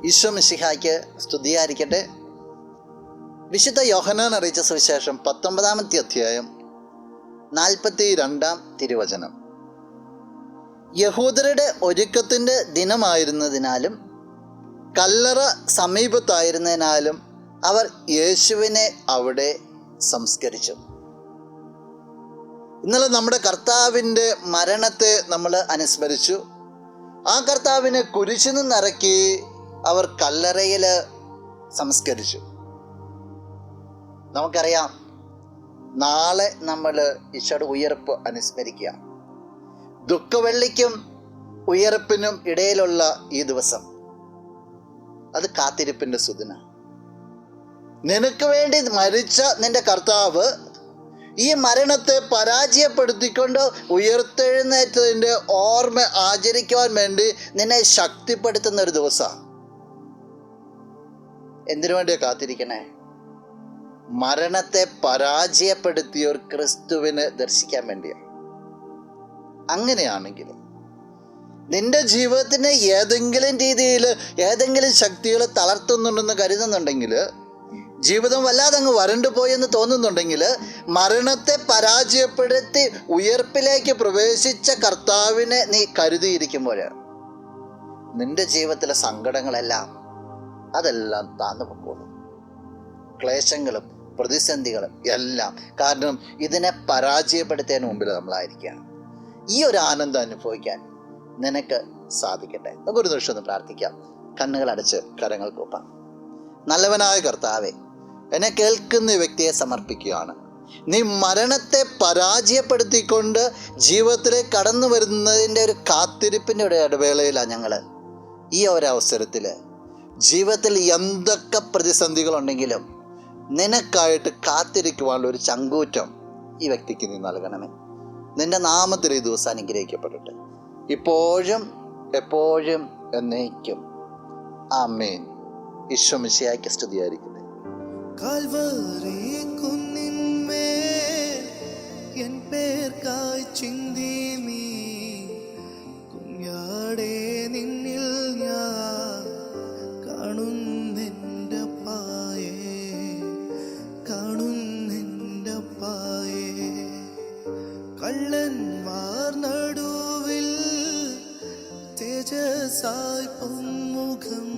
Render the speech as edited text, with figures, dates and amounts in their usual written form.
ഈശോ മിശിഹായ്ക്ക് സ്തുതിയായിരിക്കട്ടെ. വിശുദ്ധ യോഹന്നാൻ അറിയിച്ച സുവിശേഷം 19 അധ്യായം 42 തിരുവചനം. യഹൂദരുടെ ഒരുക്കത്തിൻ്റെ ദിനമായിരുന്നതിനാലും കല്ലറ സമീപത്തായിരുന്നതിനാലും അവർ യേശുവിനെ അവിടെ സംസ്കരിച്ചു. ഇന്നലെ നമ്മുടെ കർത്താവിൻ്റെ മരണത്തെ നമ്മൾ അനുസ്മരിച്ചു. ആ കർത്താവിനെ കുരിശിൽ നിന്നിറക്കി അവർ കല്ലറയിൽ സംസ്കരിച്ചു. നമുക്കറിയാം, നാളെ നമ്മൾ ഈശോയുടെ ഉയർപ്പ് അനുസ്മരിക്കുക. ദുഃഖവെള്ളിക്കും ഉയർപ്പിനും ഇടയിലുള്ള ഈ ദിവസം, അത് കാത്തിരിപ്പിൻ്റെ സുദിന. നിനക്ക് വേണ്ടി മരിച്ച നിന്റെ കർത്താവ് ഈ മരണത്തെ പരാജയപ്പെടുത്തിക്കൊണ്ട് ഉയർത്തെഴുന്നേറ്റതിൻ്റെ ഓർമ്മ ആചരിക്കുവാൻ വേണ്ടി നിന്നെ ശക്തിപ്പെടുത്തുന്ന ഒരു ദിവസമാണ്. എന്തിനു വേണ്ടിയാണ് കാത്തിരിക്കണേ? മരണത്തെ പരാജയപ്പെടുത്തിയ ഒരു ക്രിസ്തുവിനെ ദർശിക്കാൻ വേണ്ടിയാണ്. അങ്ങനെയാണെങ്കിൽ നിന്റെ ജീവിതത്തിന് ഏതെങ്കിലും രീതിയിൽ ഏതെങ്കിലും ശക്തികൾ തളർത്തുന്നുണ്ടെന്ന് കരുതുന്നുണ്ടെങ്കിൽ, ജീവിതം വല്ലാതെ അങ്ങ് വരണ്ടു പോയെന്ന് തോന്നുന്നുണ്ടെങ്കിൽ, മരണത്തെ പരാജയപ്പെടുത്തി ഉയർപ്പിലേക്ക് പ്രവേശിച്ച കർത്താവിനെ നീ കരുതിയിരിക്കുമ്പോൾ നിന്റെ ജീവിതത്തിലെ സങ്കടങ്ങളെല്ലാം അതെല്ലാം താന്നു പൊക്കോളും. ക്ലേശങ്ങളും പ്രതിസന്ധികളും എല്ലാം. കാരണം ഇതിനെ പരാജയപ്പെടുത്തിയതിന് മുമ്പിൽ നമ്മളായിരിക്കുകയാണ്. ഈ ഒരു ആനന്ദം അനുഭവിക്കാൻ നിനക്ക് സാധിക്കട്ടെ. നമുക്കൊരു നിമിഷം ഒന്ന് പ്രാർത്ഥിക്കാം. കണ്ണുകൾ അടച്ച് കരങ്ങൾ കൂപ്പാം. നല്ലവനായ കർത്താവേ, എന്നെ കേൾക്കുന്ന വ്യക്തിയെ സമർപ്പിക്കുകയാണ്. നീ മരണത്തെ പരാജയപ്പെടുത്തിക്കൊണ്ട് ജീവിതത്തിലേക്ക് കടന്നു വരുന്നതിൻ്റെ ഒരു കാത്തിരിപ്പിൻ്റെ ഒരു ഇടവേളയിലാണ് ഞങ്ങൾ. ഈ ഒരവസരത്തിൽ ജീവിതത്തിൽ എന്തൊക്കെ പ്രതിസന്ധികളുണ്ടെങ്കിലും നിനക്കായിട്ട് കാത്തിരിക്കുവാനുള്ള ഒരു ചങ്കൂറ്റം ഈ വ്യക്തിക്ക് നീ നൽകണമേ. നിന്റെ നാമത്തിൽ ഈ ദിവസം അനുഗ്രഹിക്കപ്പെടട്ടെ, ഇപ്പോഴും എപ്പോഴും എന്നേക്കും. ആമേൻ. ഈശോ മിശിഹായ്ക്ക് സ്തുതിയായിരിക്കട്ടെ. കാൽവരി കുന്നിന്മേൽ എൻ പേർക്കായി ചിന്തി നീ കുഞ്ഞാടേ, നിന്നിൽ ഞാൻ കാണുന്നെൻ്റെ പായേ, കാണുന്നെൻ്റെ പായേ. കള്ളന്മാർ നടുവിൽ തേജസായി പൊന്മുഖം